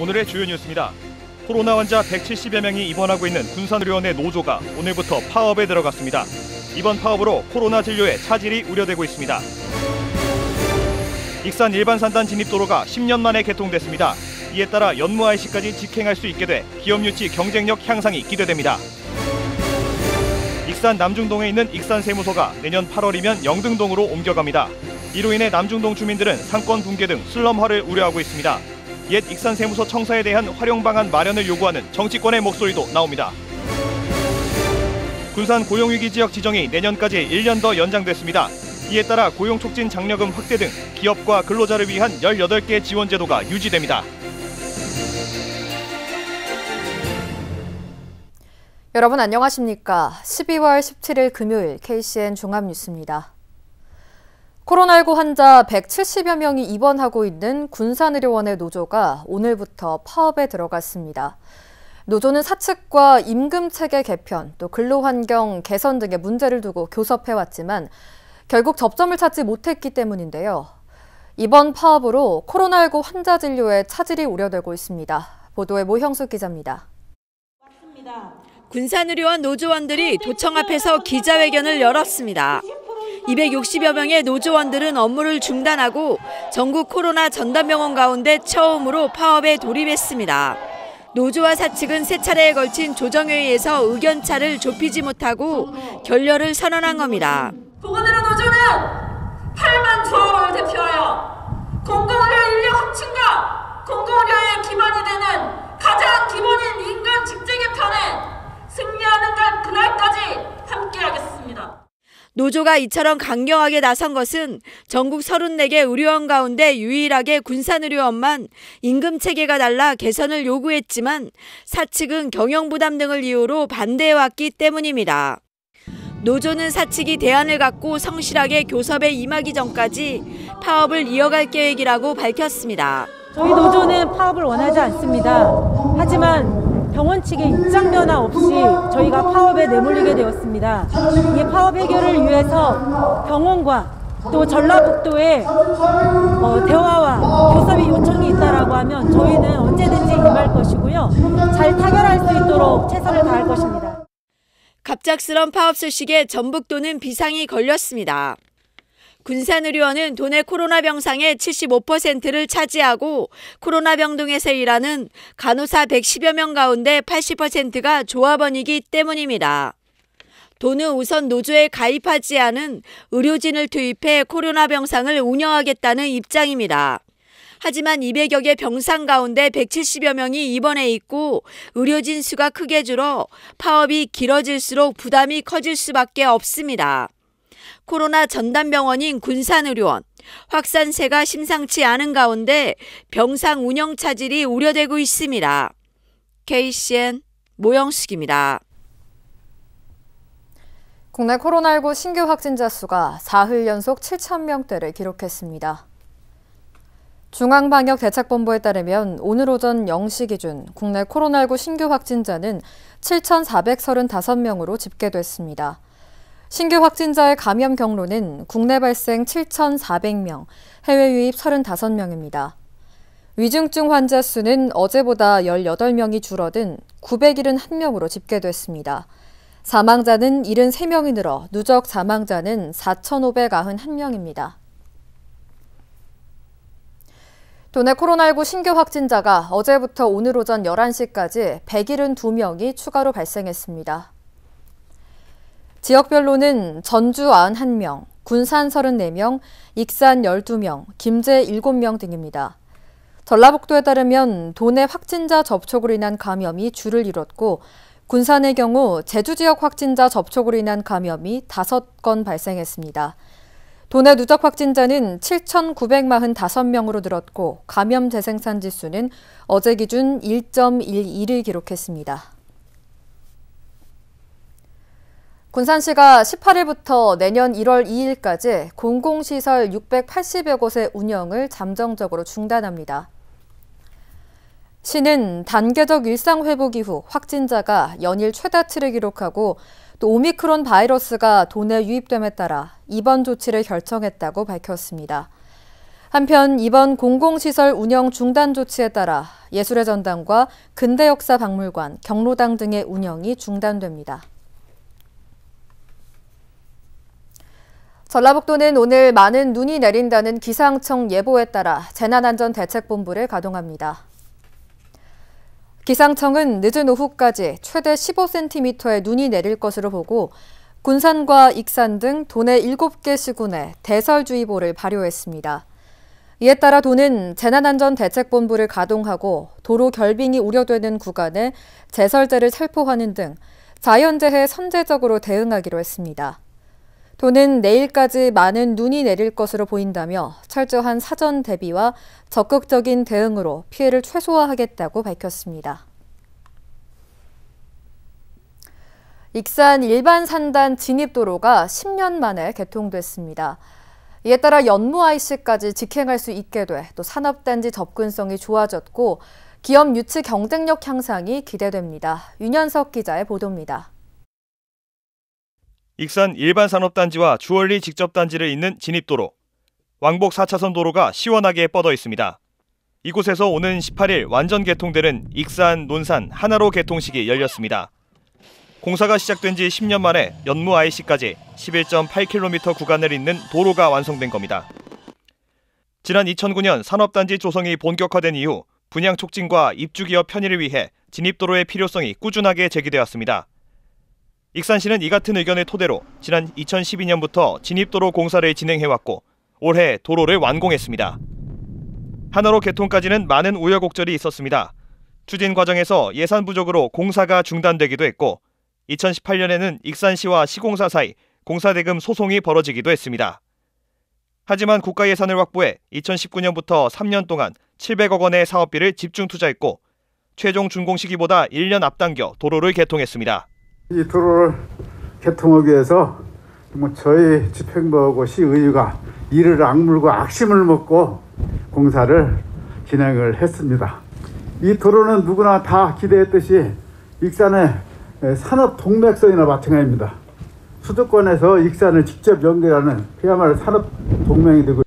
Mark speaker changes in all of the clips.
Speaker 1: 오늘의 주요 뉴스입니다. 코로나 환자 170여 명이 입원하고 있는 군산의료원의 노조가 오늘부터 파업에 들어갔습니다. 이번 파업으로 코로나 진료의 차질이 우려되고 있습니다. 익산 일반산단 진입도로가 10년 만에 개통됐습니다. 이에 따라 연무 IC까지 직행할 수 있게 돼 기업 유치 경쟁력 향상이 기대됩니다. 익산 남중동에 있는 익산세무서가 내년 8월이면 영등동으로 옮겨갑니다. 이로 인해 남중동 주민들은 상권 붕괴 등 슬럼화를 우려하고 있습니다. 옛 익산세무서 청사에 대한 활용 방안 마련을 요구하는 정치권의 목소리도 나옵니다. 군산 고용위기 지역 지정이 내년까지 1년 더 연장됐습니다. 이에 따라 고용촉진 장려금 확대 등 기업과 근로자를 위한 18개 지원 제도가 유지됩니다.
Speaker 2: 여러분 안녕하십니까? 12월 17일 금요일 KCN 종합뉴스입니다. 코로나19 환자 170여 명이 입원하고 있는 군산의료원의 노조가 오늘부터 파업에 들어갔습니다. 노조는 사측과 임금체계 개편, 또 근로환경 개선 등의 문제를 두고 교섭해왔지만 결국 접점을 찾지 못했기 때문인데요. 이번 파업으로 코로나19 환자 진료에 차질이 우려되고 있습니다. 보도에 모형숙 기자입니다.
Speaker 3: 군산의료원 노조원들이 도청 앞에서 기자회견을 열었습니다. 260여 명의 노조원들은 업무를 중단하고 전국 코로나 전담병원 가운데 처음으로 파업에 돌입했습니다. 노조와 사측은 세 차례에 걸친 조정회의에서 의견차를 좁히지 못하고 결렬을 선언한 겁니다.
Speaker 4: 보건의료 노조는 8만 조합원을 대표하여 공공의료 인력 확충과 공공의료의 기반이 되는 가장 기본인 민간 직제 개편에 승리하는 그날까지 함께하겠습니다.
Speaker 3: 노조가 이처럼 강경하게 나선 것은 전국 34개 의료원 가운데 유일하게 군산의료원만 임금체계가 달라 개선을 요구했지만 사측은 경영부담 등을 이유로 반대해왔기 때문입니다. 노조는 사측이 대안을 갖고 성실하게 교섭에 임하기 전까지 파업을 이어갈 계획이라고 밝혔습니다.
Speaker 5: 저희 노조는 파업을 원하지 않습니다. 하지만 병원 측의 입장 변화 없이 저희가 파업에 내몰리게 되었습니다. 이 파업 해결을 위해서 병원과 또 전라북도의 대화와 교섭의 요청이 있다라고 하면 저희는 언제든지 임할 것이고요. 잘 타결할 수 있도록 최선을 다할 것입니다.
Speaker 3: 갑작스런 파업 소식에 전북도는 비상이 걸렸습니다. 군산의료원은 도내 코로나 병상의 75%를 차지하고 코로나 병동에서 일하는 간호사 110여 명 가운데 80%가 조합원이기 때문입니다. 도는 우선 노조에 가입하지 않은 의료진을 투입해 코로나 병상을 운영하겠다는 입장입니다. 하지만 200여 개 병상 가운데 170여 명이 입원해 있고 의료진 수가 크게 줄어 파업이 길어질수록 부담이 커질 수밖에 없습니다. 코로나 전담병원인 군산의료원, 확산세가 심상치 않은 가운데 병상 운영 차질이 우려되고 있습니다. KCN 모형숙입니다.
Speaker 2: 국내 코로나19 신규 확진자 수가 사흘 연속 7,000명대를 기록했습니다. 중앙방역대책본부에 따르면 오늘 오전 0시 기준 국내 코로나19 신규 확진자는 7,435명으로 집계됐습니다. 신규 확진자의 감염 경로는 국내 발생 7,400명, 해외 유입 35명입니다. 위중증 환자 수는 어제보다 18명이 줄어든 971명으로 집계됐습니다. 사망자는 73명이 늘어 누적 사망자는 4,591명입니다. 도내 코로나19 신규 확진자가 어제부터 오늘 오전 11시까지 172명이 추가로 발생했습니다. 지역별로는 전주 91명, 군산 34명, 익산 12명, 김제 7명 등입니다. 전라북도에 따르면 도내 확진자 접촉으로 인한 감염이 주를 이뤘고 군산의 경우 제주 지역 확진자 접촉으로 인한 감염이 5건 발생했습니다. 도내 누적 확진자는 7,945명으로 늘었고 감염 재생산 지수는 어제 기준 1.11을 기록했습니다. 군산시가 18일부터 내년 1월 2일까지 공공시설 680여 곳의 운영을 잠정적으로 중단합니다. 시는 단계적 일상 회복 이후 확진자가 연일 최다치를 기록하고 또 오미크론 바이러스가 도내에 유입됨에 따라 이번 조치를 결정했다고 밝혔습니다. 한편 이번 공공시설 운영 중단 조치에 따라 예술의 전당과 근대역사박물관, 경로당 등의 운영이 중단됩니다. 전라북도는 오늘 많은 눈이 내린다는 기상청 예보에 따라 재난안전대책본부를 가동합니다. 기상청은 늦은 오후까지 최대 15cm의 눈이 내릴 것으로 보고 군산과 익산 등 도내 7개 시군에 대설주의보를 발효했습니다. 이에 따라 도는 재난안전대책본부를 가동하고 도로 결빙이 우려되는 구간에 제설제를 살포하는 등 자연재해에 선제적으로 대응하기로 했습니다. 도는 내일까지 많은 눈이 내릴 것으로 보인다며 철저한 사전 대비와 적극적인 대응으로 피해를 최소화하겠다고 밝혔습니다. 익산 일반 산단 진입도로가 10년 만에 개통됐습니다. 이에 따라 연무 IC까지 직행할 수 있게 돼 또 산업단지 접근성이 좋아졌고 기업 유치 경쟁력 향상이 기대됩니다. 윤현석 기자의 보도입니다.
Speaker 1: 익산 일반 산업단지와 주얼리 직접단지를 잇는 진입도로, 왕복 4차선 도로가 시원하게 뻗어 있습니다. 이곳에서 오는 18일 완전 개통되는 익산, 논산 하나로 개통식이 열렸습니다. 공사가 시작된 지 10년 만에 연무 IC까지 11.8km 구간을 잇는 도로가 완성된 겁니다. 지난 2009년 산업단지 조성이 본격화된 이후 분양 촉진과 입주기업 편의를 위해 진입도로의 필요성이 꾸준하게 제기되었습니다. 익산시는 이 같은 의견을 토대로 지난 2012년부터 진입도로 공사를 진행해왔고 올해 도로를 완공했습니다. 하나로 개통까지는 많은 우여곡절이 있었습니다. 추진 과정에서 예산 부족으로 공사가 중단되기도 했고 2018년에는 익산시와 시공사 사이 공사대금 소송이 벌어지기도 했습니다. 하지만 국가 예산을 확보해 2019년부터 3년 동안 700억 원의 사업비를 집중 투자했고 최종 준공 시기보다 1년 앞당겨 도로를 개통했습니다.
Speaker 6: 이 도로를 개통하기 위해서 저희 집행부하고 시의회가 이를 악물고 악심을 먹고 공사를 진행을 했습니다. 이 도로는 누구나 다 기대했듯이 익산의 산업 동맥선이나 마찬가지입니다. 수도권에서 익산을 직접 연결하는 그야말로 산업 동맹이 되고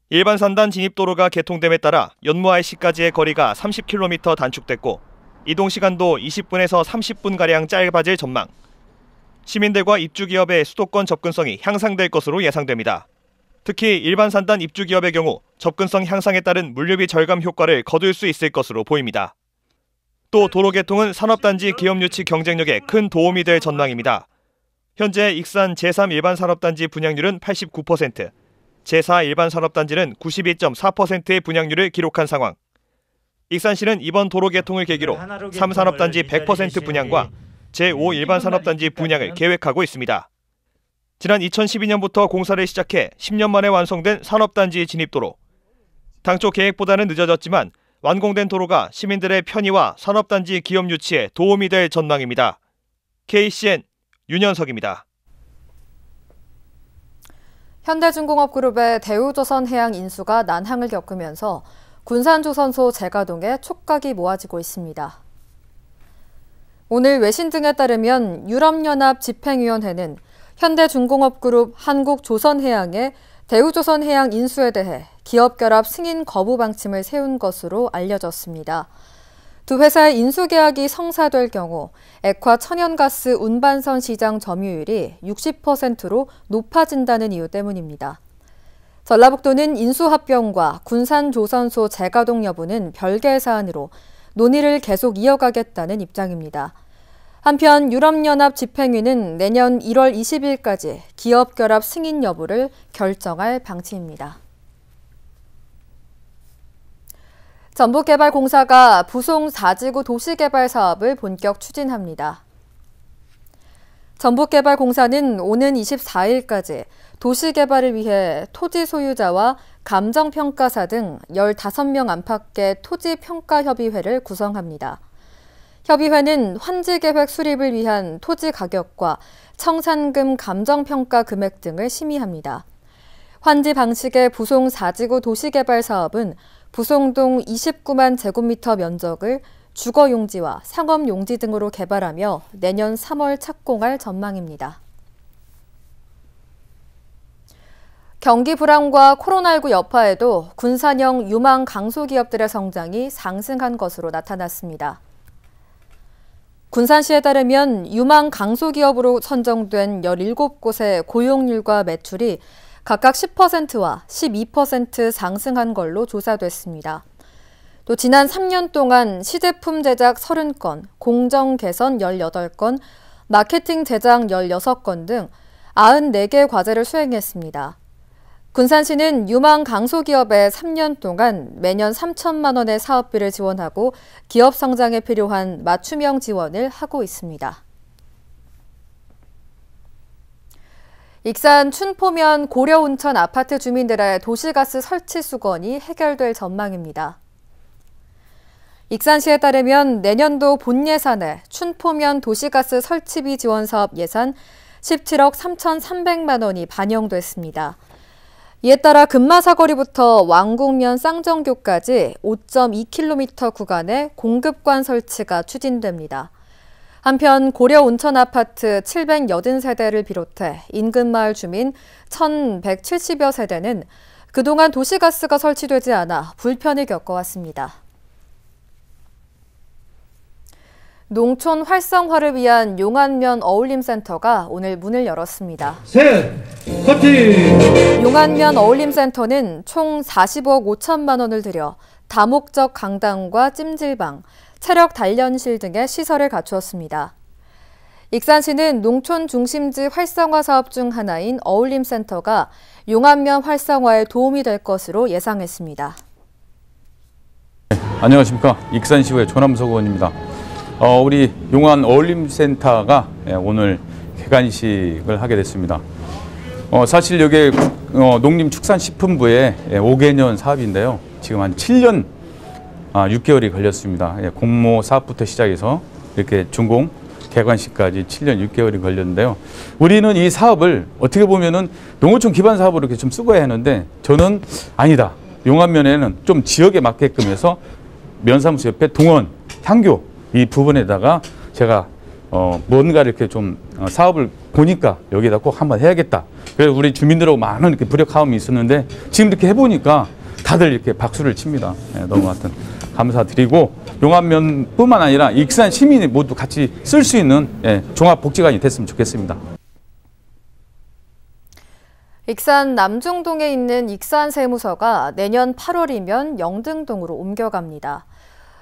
Speaker 1: 일반 산단 진입도로가 개통됨에 따라 연무 IC까지의 거리가 30km 단축됐고 이동 시간도 20분에서 30분가량 짧아질 전망. 시민들과 입주기업의 수도권 접근성이 향상될 것으로 예상됩니다. 특히 일반 산단 입주기업의 경우 접근성 향상에 따른 물류비 절감 효과를 거둘 수 있을 것으로 보입니다. 또 도로 개통은 산업단지 기업 유치 경쟁력에 큰 도움이 될 전망입니다. 현재 익산 제3 일반 산업단지 분양률은 89%, 제4 일반 산업단지는 92.4%의 분양률을 기록한 상황. 익산시는 이번 도로 개통을 계기로 3산업단지 100% 분양과 제5 일반 산업단지 분양을 계획하고 있습니다. 지난 2012년부터 공사를 시작해 10년 만에 완성된 산업단지 진입도로. 당초 계획보다는 늦어졌지만 완공된 도로가 시민들의 편의와 산업단지 기업 유치에 도움이 될 전망입니다. KCN 윤현석입니다.
Speaker 2: 현대중공업그룹의 대우조선해양 인수가 난항을 겪으면서 군산조선소 재가동에 촉각이 모아지고 있습니다. 오늘 외신 등에 따르면 유럽연합 집행위원회는 현대중공업그룹 한국조선해양의 대우조선해양 인수에 대해 기업결합 승인 거부 방침을 세운 것으로 알려졌습니다. 두 회사의 인수계약이 성사될 경우 액화 천연가스 운반선 시장 점유율이 60%로 높아진다는 이유 때문입니다. 전라북도는 인수합병과 군산조선소 재가동 여부는 별개의 사안으로 논의를 계속 이어가겠다는 입장입니다. 한편 유럽연합 집행위는 내년 1월 20일까지 기업결합 승인 여부를 결정할 방침입니다. 전북개발공사가 부송 4지구 도시개발 사업을 본격 추진합니다. 전북개발공사는 오는 24일까지 도시개발을 위해 토지 소유자와 감정평가사 등 15명 안팎의 토지평가협의회를 구성합니다. 협의회는 환지계획 수립을 위한 토지 가격과 청산금 감정평가 금액 등을 심의합니다. 환지 방식의 부송 4지구 도시개발 사업은 부송동 29만 제곱미터 면적을 주거용지와 상업용지 등으로 개발하며 내년 3월 착공할 전망입니다. 경기 불황과 코로나19 여파에도 군산형 유망 강소기업들의 성장이 상승한 것으로 나타났습니다. 군산시에 따르면 유망 강소기업으로 선정된 17곳의 고용률과 매출이 각각 10%와 12% 상승한 걸로 조사됐습니다. 또 지난 3년 동안 시제품 제작 30건, 공정 개선 18건, 마케팅 제작 16건 등 94개 과제를 수행했습니다. 군산시는 유망 강소기업에 3년 동안 매년 3천만 원의 사업비를 지원하고 기업 성장에 필요한 맞춤형 지원을 하고 있습니다. 익산 춘포면 고려운천 아파트 주민들의 도시가스 설치 수건이 해결될 전망입니다. 익산시에 따르면 내년도 본 예산에 춘포면 도시가스 설치비 지원 사업 예산 17억 3,300만 원이 반영됐습니다. 이에 따라 금마사거리부터 왕궁면 쌍정교까지 5.2km 구간에 공급관 설치가 추진됩니다. 한편 고려온천 아파트 780세대를 비롯해 인근 마을 주민 1,170여 세대는 그동안 도시가스가 설치되지 않아 불편을 겪어왔습니다. 농촌 활성화를 위한 용안면 어울림센터가 오늘 문을 열었습니다. 용안면 어울림센터는 총 40억 5천만 원을 들여 다목적 강당과 찜질방, 체력 단련실 등의 시설을 갖추었습니다. 익산시는 농촌 중심지 활성화 사업 중 하나인 어울림센터가 용안면 활성화에 도움이 될 것으로 예상했습니다.
Speaker 7: 안녕하십니까. 익산시의 조남석 의원입니다. 우리 용안 어울림센터가 오늘 개관식을 하게 됐습니다. 사실 여기 농림축산식품부의 5개년 사업인데요. 지금 한 7년 6개월이 걸렸습니다. 공모 사업부터 시작해서 이렇게 준공 개관식까지 7년 6개월이 걸렸는데요. 우리는 이 사업을 어떻게 보면은 농어촌 기반 사업으로 이렇게 좀 쓰고야 하는데 저는 아니다. 용안면에는 좀 지역에 맞게끔 해서 면사무소 옆에 동원, 향교 이 부분에다가 제가 뭔가 이렇게 좀 사업을 보니까 여기다 꼭 한번 해야겠다. 그래서 우리 주민들하고 많은 이렇게 불협화음이 있었는데 지금 이렇게 해보니까 다들 이렇게 박수를 칩니다. 너무 하여튼 감사드리고 용안면뿐만 아니라 익산 시민이 모두 같이 쓸 수 있는 종합복지관이 됐으면 좋겠습니다.
Speaker 2: 익산 남중동에 있는 익산세무서가 내년 8월이면 영등동으로 옮겨갑니다.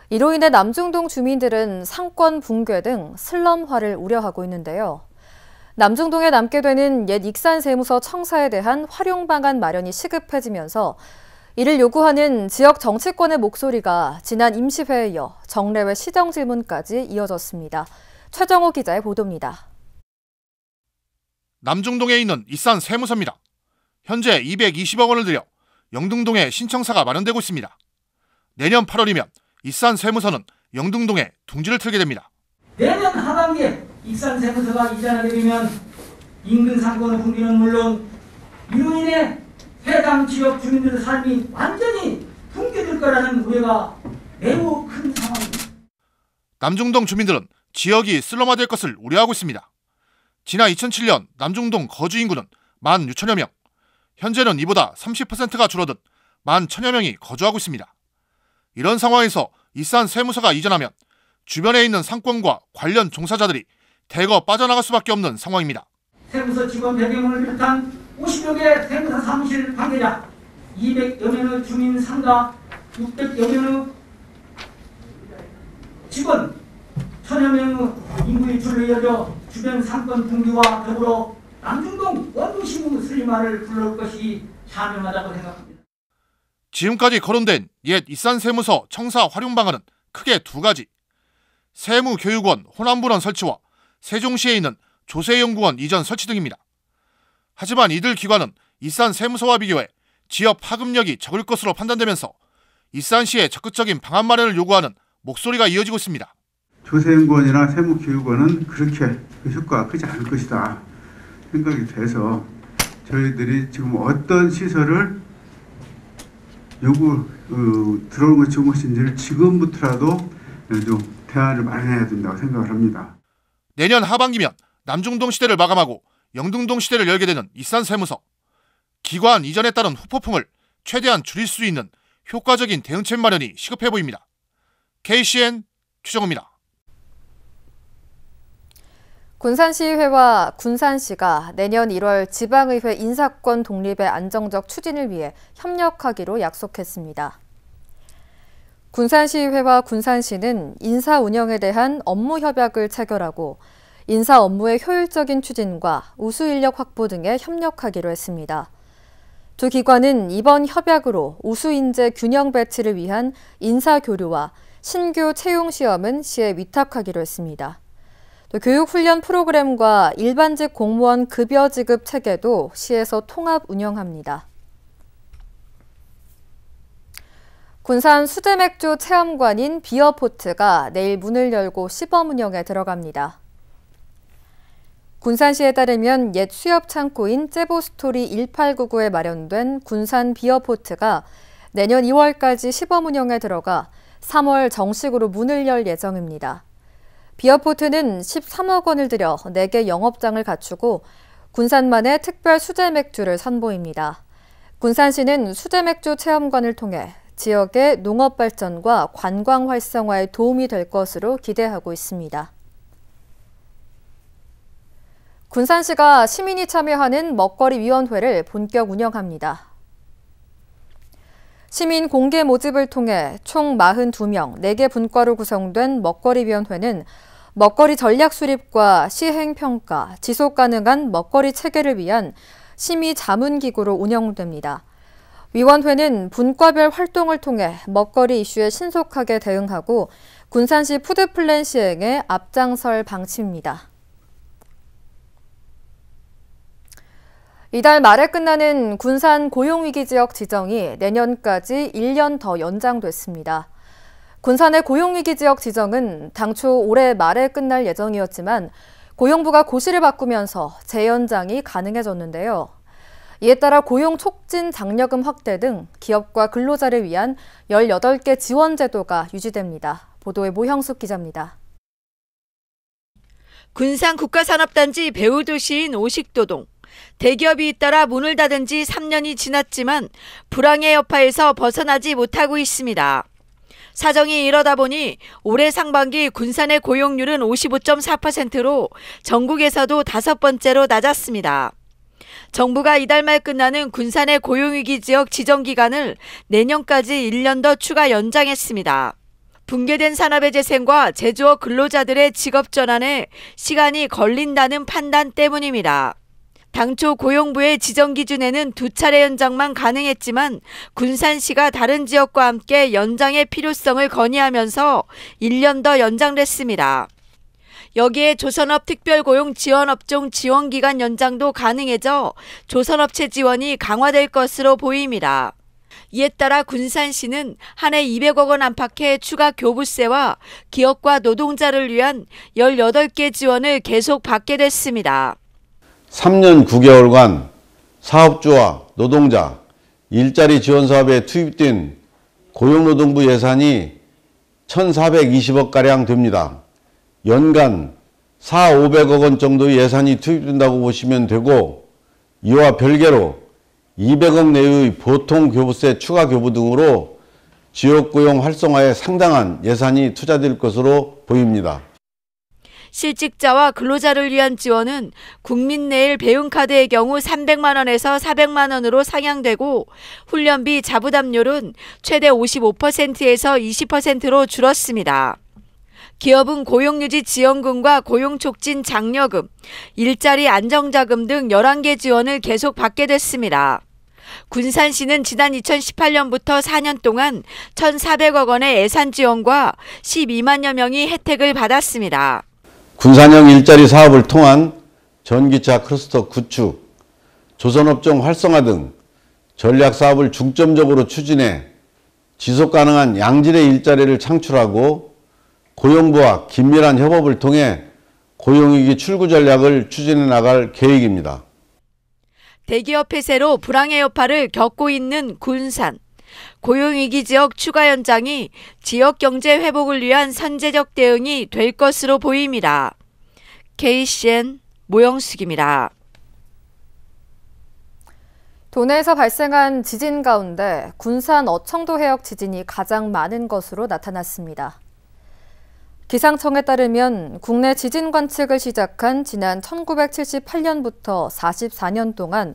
Speaker 2: 이로 인해 남중동 주민들은 상권 붕괴 등 슬럼화를 우려하고 있는데요. 남중동에 남게 되는 옛 익산세무서 청사에 대한 활용 방안 마련이 시급해지면서 이를 요구하는 지역 정치권의 목소리가 지난 임시회에 이어 정례회 시정 질문까지 이어졌습니다. 최정호 기자의 보도입니다.
Speaker 8: 남중동에 있는 익산세무서입니다. 현재 220억 원을 들여 영등동에 신청사가 마련되고 있습니다. 내년 8월이면 익산세무서는 영등동에 둥지를 틀게 됩니다.
Speaker 9: 내년 하반기에 익산세무서가 이전하게 되면 인근 상권의 붕괴는 물론 이로 인해 해당 지역 주민들의 삶이 완전히 붕괴될 거라는 우려가 매우 큰 상황입니다.
Speaker 8: 남중동 주민들은 지역이 슬럼화될 것을 우려하고 있습니다. 지난 2007년 남중동 거주 인구는 16,000여 명, 현재는 이보다 30%가 줄어든 11,000여 명이 거주하고 있습니다. 이런 상황에서 익산세무서가 이전하면 주변에 있는 상권과 관련 종사자들이 대거 빠져나갈 수밖에 없는 상황입니다.
Speaker 9: 세무서 직원 100명을 비롯한 50여 개 세무서 사무실 관계자, 200여 명의 주민 상가, 600여 명의 직원, 1,000여 명의 인구 유출로 이어져 주변 상권 붕괴와 더불어 남중동 원도시구 슬림화를 불러올 것이 자명하다고 생각합니다.
Speaker 8: 지금까지 거론된 옛 익산세무서 청사 활용 방안은 크게 두 가지. 세무교육원 호남분원 설치와 세종시에 있는 조세연구원 이전 설치 등입니다. 하지만 이들 기관은 익산세무서와 비교해 지역 파급력이 적을 것으로 판단되면서 익산시의 적극적인 방안 마련을 요구하는 목소리가 이어지고 있습니다.
Speaker 6: 조세연구원이나 세무교육원은 그렇게 효과가 크지 않을 것이다 생각이 돼서 저희들이 지금 어떤 시설을 들어오는 것이 좋은 것인지를 지금부터라도 좀 대안을 마련해야 된다고 생각을 합니다.
Speaker 8: 내년 하반기면 남중동 시대를 마감하고 영등동 시대를 열게 되는 익산세무서. 기관 이전에 따른 후폭풍을 최대한 줄일 수 있는 효과적인 대응책 마련이 시급해 보입니다. KCN 최정우입니다.
Speaker 2: 군산시의회와 군산시가 내년 1월 지방의회 인사권 독립의 안정적 추진을 위해 협력하기로 약속했습니다. 군산시의회와 군산시는 인사 운영에 대한 업무 협약을 체결하고 인사 업무의 효율적인 추진과 우수 인력 확보 등에 협력하기로 했습니다. 두 기관은 이번 협약으로 우수 인재 균형 배치를 위한 인사 교류와 신규 채용 시험은 시에 위탁하기로 했습니다. 또 교육훈련 프로그램과 일반직 공무원 급여 지급 체계도 시에서 통합 운영합니다. 군산 수제맥주 체험관인 비어포트가 내일 문을 열고 시범 운영에 들어갑니다. 군산시에 따르면 옛 수협 창고인 제보스토리 1899에 마련된 군산 비어포트가 내년 2월까지 시범 운영에 들어가 3월 정식으로 문을 열 예정입니다. 비어포트는 13억 원을 들여 4개 영업장을 갖추고 군산만의 특별 수제맥주를 선보입니다. 군산시는 수제맥주 체험관을 통해 지역의 농업 발전과 관광 활성화에 도움이 될 것으로 기대하고 있습니다. 군산시가 시민이 참여하는 먹거리위원회를 본격 운영합니다. 시민 공개 모집을 통해 총 42명, 4개 분과로 구성된 먹거리위원회는 먹거리 전략 수립과 시행 평가, 지속 가능한 먹거리 체계를 위한 심의 자문기구로 운영됩니다. 위원회는 분과별 활동을 통해 먹거리 이슈에 신속하게 대응하고 군산시 푸드플랜 시행에 앞장설 방침입니다. 이달 말에 끝나는 군산 고용위기 지역 지정이 내년까지 1년 더 연장됐습니다. 군산의 고용위기 지역 지정은 당초 올해 말에 끝날 예정이었지만 고용부가 고시를 바꾸면서 재연장이 가능해졌는데요. 이에 따라 고용 촉진 장려금 확대 등 기업과 근로자를 위한 18개 지원 제도가 유지됩니다. 보도에 모형숙 기자입니다.
Speaker 3: 군산 국가산업단지 배후도시인 오식도동. 대기업이 잇따라 문을 닫은 지 3년이 지났지만 불황의 여파에서 벗어나지 못하고 있습니다. 사정이 이러다 보니 올해 상반기 군산의 고용률은 55.4%로 전국에서도 5번째로 낮았습니다. 정부가 이달 말 끝나는 군산의 고용위기 지역 지정 기간을 내년까지 1년 더 추가 연장했습니다. 붕괴된 산업의 재생과 제조업 근로자들의 직업 전환에 시간이 걸린다는 판단 때문입니다. 당초 고용부의 지정 기준에는 2차례 연장만 가능했지만 군산시가 다른 지역과 함께 연장의 필요성을 건의하면서 1년 더 연장됐습니다. 여기에 조선업 특별고용 지원업종 지원기간 연장도 가능해져 조선업체 지원이 강화될 것으로 보입니다. 이에 따라 군산시는 한 해 200억 원 안팎의 추가 교부세와 기업과 노동자를 위한 18개 지원을 계속 받게 됐습니다.
Speaker 10: 3년 9개월간 사업주와 노동자, 일자리 지원 사업에 투입된 고용노동부 예산이 1,420억가량 됩니다. 연간 4,500억 원 정도의 예산이 투입된다고 보시면 되고 이와 별개로 200억 내의 보통 교부세 추가 교부 등으로 지역고용 활성화에 상당한 예산이 투자될 것으로 보입니다.
Speaker 3: 실직자와 근로자를 위한 지원은 국민내일 배움카드의 경우 300만 원에서 400만 원으로 상향되고 훈련비 자부담률은 최대 55%에서 20%로 줄었습니다. 기업은 고용유지 지원금과 고용촉진 장려금, 일자리 안정자금 등 11개 지원을 계속 받게 됐습니다. 군산시는 지난 2018년부터 4년 동안 1,400억 원의 예산 지원과 12만여 명이 혜택을 받았습니다.
Speaker 10: 군산형 일자리 사업을 통한 전기차 클러스터 구축, 조선업종 활성화 등 전략 사업을 중점적으로 추진해 지속가능한 양질의 일자리를 창출하고 고용부와 긴밀한 협업을 통해 고용위기 출구 전략을 추진해 나갈 계획입니다.
Speaker 3: 대기업 폐쇄로 불황의 여파를 겪고 있는 군산. 고용위기 지역 추가 연장이 지역 경제 회복을 위한 선제적 대응이 될 것으로 보입니다. KCN 모형숙입니다.
Speaker 2: 도내에서 발생한 지진 가운데 군산 어청도 해역 지진이 가장 많은 것으로 나타났습니다. 기상청에 따르면 국내 지진 관측을 시작한 지난 1978년부터 44년 동안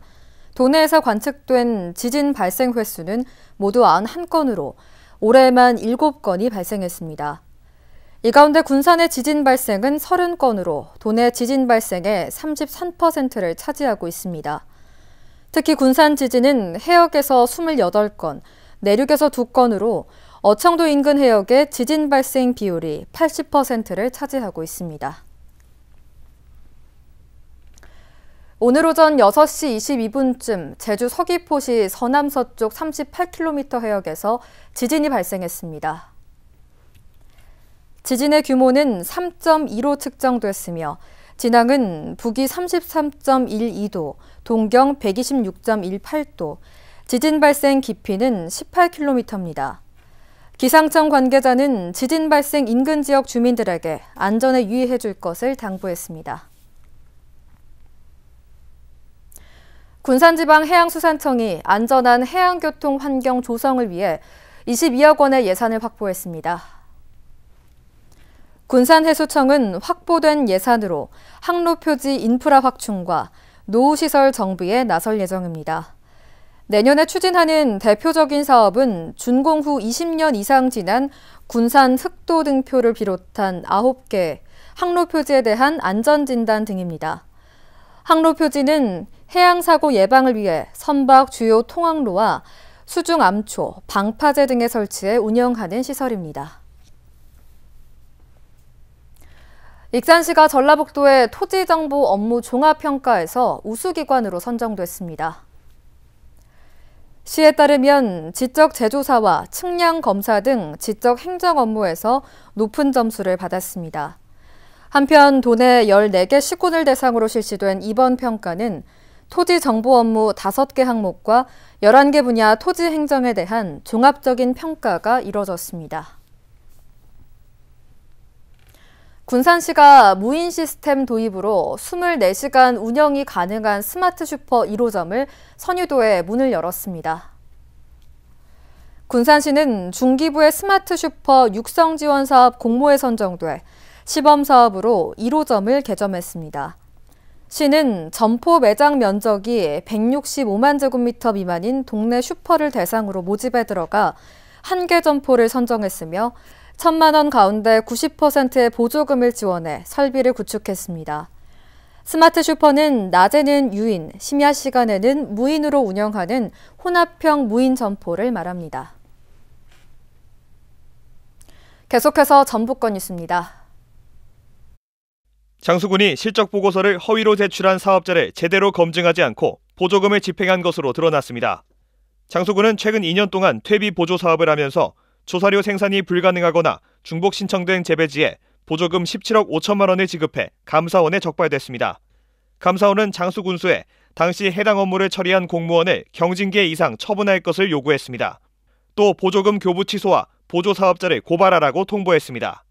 Speaker 2: 도내에서 관측된 지진 발생 횟수는 모두 91건으로 올해만 7건이 발생했습니다. 이 가운데 군산의 지진 발생은 30건으로 도내 지진 발생의 33%를 차지하고 있습니다. 특히 군산 지진은 해역에서 28건, 내륙에서 2건으로 어청도 인근 해역의 지진 발생 비율이 80%를 차지하고 있습니다. 오늘 오전 6시 22분쯤 제주 서귀포시 서남서쪽 38km 해역에서 지진이 발생했습니다. 지진의 규모는 3.2로 측정됐으며 진앙은 북위 33.12도, 동경 126.18도, 지진 발생 깊이는 18km입니다. 기상청 관계자는 지진 발생 인근 지역 주민들에게 안전에 유의해 줄 것을 당부했습니다. 군산지방해양수산청이 안전한 해양교통 환경 조성을 위해 22억 원의 예산을 확보했습니다. 군산해수청은 확보된 예산으로 항로표지 인프라 확충과 노후시설 정비에 나설 예정입니다. 내년에 추진하는 대표적인 사업은 준공 후 20년 이상 지난 군산 흑도 등표를 비롯한 9개 항로표지에 대한 안전진단 등입니다. 항로표지는 해양사고 예방을 위해 선박 주요 통항로와 수중 암초, 방파제 등에 설치해 운영하는 시설입니다. 익산시가 전라북도의 토지정보 업무 종합평가에서 우수기관으로 선정됐습니다. 시에 따르면 지적 제조사와 측량 검사 등 지적 행정 업무에서 높은 점수를 받았습니다. 한편 도내 14개 시군을 대상으로 실시된 이번 평가는 토지 정보 업무 5개 항목과 11개 분야 토지 행정에 대한 종합적인 평가가 이뤄졌습니다. 군산시가 무인 시스템 도입으로 24시간 운영이 가능한 스마트 슈퍼 1호점을 선유도에 문을 열었습니다. 군산시는 중기부의 스마트 슈퍼 육성 지원 사업 공모에 선정돼 시범 사업으로 1호점을 개점했습니다. 시는 점포 매장 면적이 165만 제곱미터 미만인 동네 슈퍼를 대상으로 모집에 들어가 1개 점포를 선정했으며 1,000만 원 가운데 90%의 보조금을 지원해 설비를 구축했습니다. 스마트 슈퍼는 낮에는 유인, 심야 시간에는 무인으로 운영하는 혼합형 무인 점포를 말합니다. 계속해서 전북권 뉴스입니다.
Speaker 1: 장수군이 실적 보고서를 허위로 제출한 사업자를 제대로 검증하지 않고 보조금을 집행한 것으로 드러났습니다. 장수군은 최근 2년 동안 퇴비 보조 사업을 하면서 조사료 생산이 불가능하거나 중복 신청된 재배지에 보조금 17억 5천만 원을 지급해 감사원에 적발됐습니다. 감사원은 장수군수에 당시 해당 업무를 처리한 공무원을 경징계 이상 처분할 것을 요구했습니다. 또 보조금 교부 취소와 보조 사업자를 고발하라고 통보했습니다.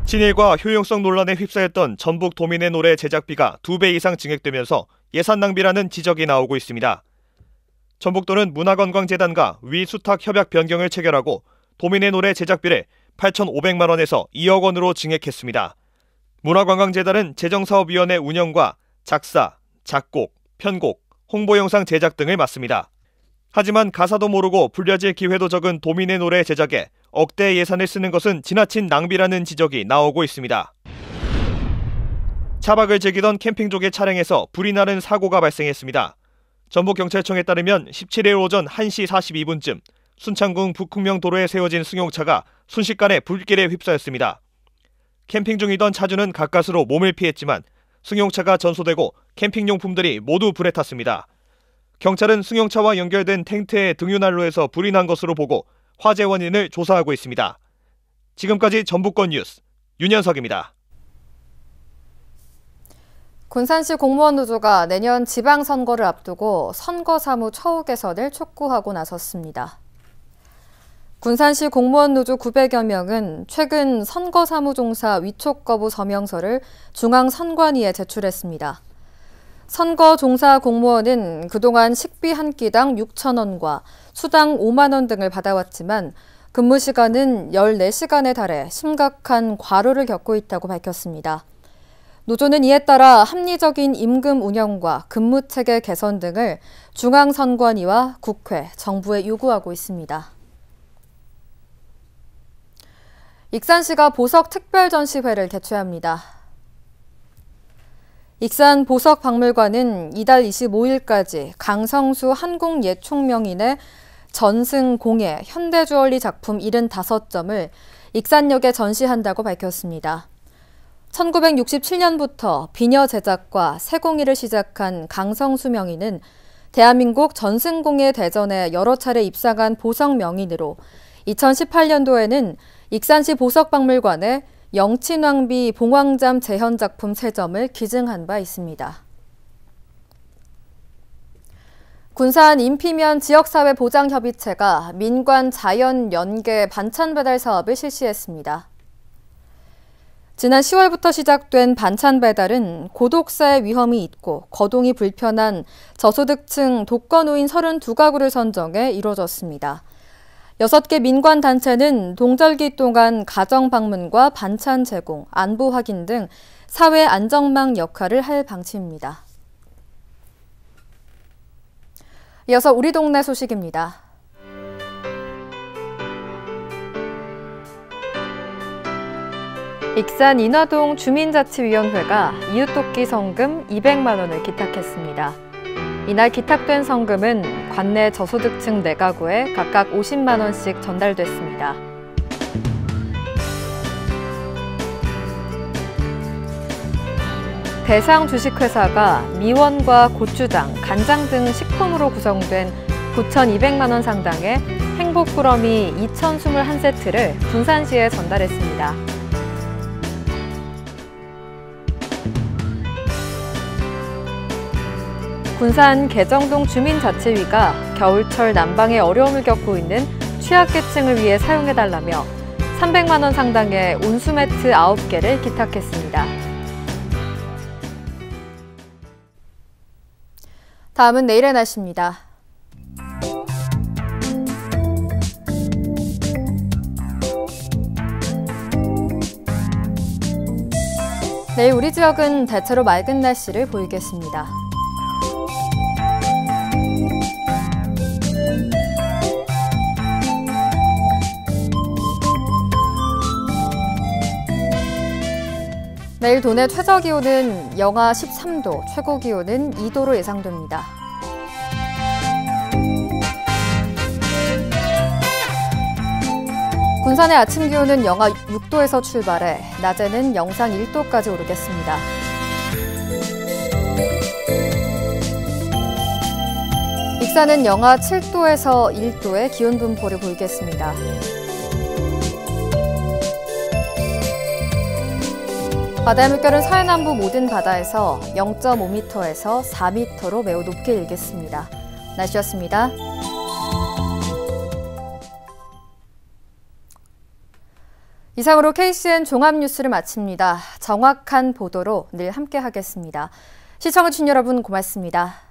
Speaker 1: 친일과 효용성 논란에 휩싸였던 전북 도민의 노래 제작비가 2배 이상 증액되면서 예산 낭비라는 지적이 나오고 있습니다. 전북도는 문화관광재단과 위 수탁 협약 변경을 체결하고 도민의 노래 제작비를 8,500만 원에서 2억 원으로 증액했습니다. 문화관광재단은 재정사업위원회 운영과 작사, 작곡, 편곡, 홍보영상 제작 등을 맡습니다. 하지만 가사도 모르고 불려질 기회도 적은 도민의 노래 제작에 억대의 예산을 쓰는 것은 지나친 낭비라는 지적이 나오고 있습니다. 차박을 즐기던 캠핑족의 차량에서 불이 나는 사고가 발생했습니다. 전북경찰청에 따르면 17일 오전 1시 42분쯤 순창군 북흥명 도로에 세워진 승용차가 순식간에 불길에 휩싸였습니다. 캠핑 중이던 차주는 가까스로 몸을 피했지만 승용차가 전소되고 캠핑용품들이 모두 불에 탔습니다. 경찰은 승용차와 연결된 텐트의 등유난로에서 불이 난 것으로 보고 화재 원인을 조사하고 있습니다. 지금까지 전북권 뉴스 윤현석입니다.
Speaker 2: 군산시 공무원 노조가 내년 지방선거를 앞두고 선거사무 처우 개선을 촉구하고 나섰습니다. 군산시 공무원 노조 900여 명은 최근 선거사무종사 위촉 거부 서명서를 중앙선관위에 제출했습니다. 선거 종사 공무원은 그동안 식비 한 끼당 6,000원과 수당 5만 원 등을 받아왔지만 근무 시간은 14시간에 달해 심각한 과로를 겪고 있다고 밝혔습니다. 노조는 이에 따라 합리적인 임금 운영과 근무 체계 개선 등을 중앙선관위와 국회, 정부에 요구하고 있습니다. 익산시가 보석 특별전시회를 개최합니다. 익산 보석박물관은 이달 25일까지 강성수 한국예총명인의 전승공예 현대주얼리 작품 75점을 익산역에 전시한다고 밝혔습니다. 1967년부터 비녀 제작과 세공예를 시작한 강성수 명인은 대한민국 전승공예 대전에 여러 차례 입상한 보석 명인으로 2018년도에는 익산시 보석박물관에 영친왕비 봉황잠 재현 작품 3점을 기증한 바 있습니다. 군산 인피면 지역사회보장협의체가 민관 자연 연계 반찬 배달 사업을 실시했습니다. 지난 10월부터 시작된 반찬 배달은 고독사의 위험이 있고 거동이 불편한 저소득층 독거노인 32가구를 선정해 이루어졌습니다. 6개 민관단체는 동절기 동안 가정 방문과 반찬 제공, 안부 확인 등 사회 안전망 역할을 할 방침입니다. 이어서 우리 동네 소식입니다. 익산 인화동 주민자치위원회가 이웃돕기 성금 200만 원을 기탁했습니다. 이날 기탁된 성금은 관내 저소득층 4가구에 각각 50만 원씩 전달됐습니다. 대상 주식회사가 미원과 고추장, 간장 등 식품으로 구성된 9,200만 원 상당의 행복꾸러미 2,021세트를 군산시에 전달했습니다. 군산 개정동 주민자치위가 겨울철 난방에 어려움을 겪고 있는 취약계층을 위해 사용해달라며 300만 원 상당의 온수매트 9개를 기탁했습니다. 다음은 내일의 날씨입니다. 내일 우리 지역은 대체로 맑은 날씨를 보이겠습니다. 내일 도내 최저기온은 영하 13도, 최고기온은 2도로 예상됩니다. 군산의 아침 기온은 영하 6도에서 출발해 낮에는 영상 1도까지 오르겠습니다. 익산은 영하 7도에서 1도의 기온 분포를 보이겠습니다. 바다의 물결은 서해남부 모든 바다에서 0.5m에서 4m로 매우 높게 일겠습니다. 날씨였습니다. 이상으로 KCN 종합뉴스를 마칩니다. 정확한 보도로 늘 함께하겠습니다. 시청해주신 여러분 고맙습니다.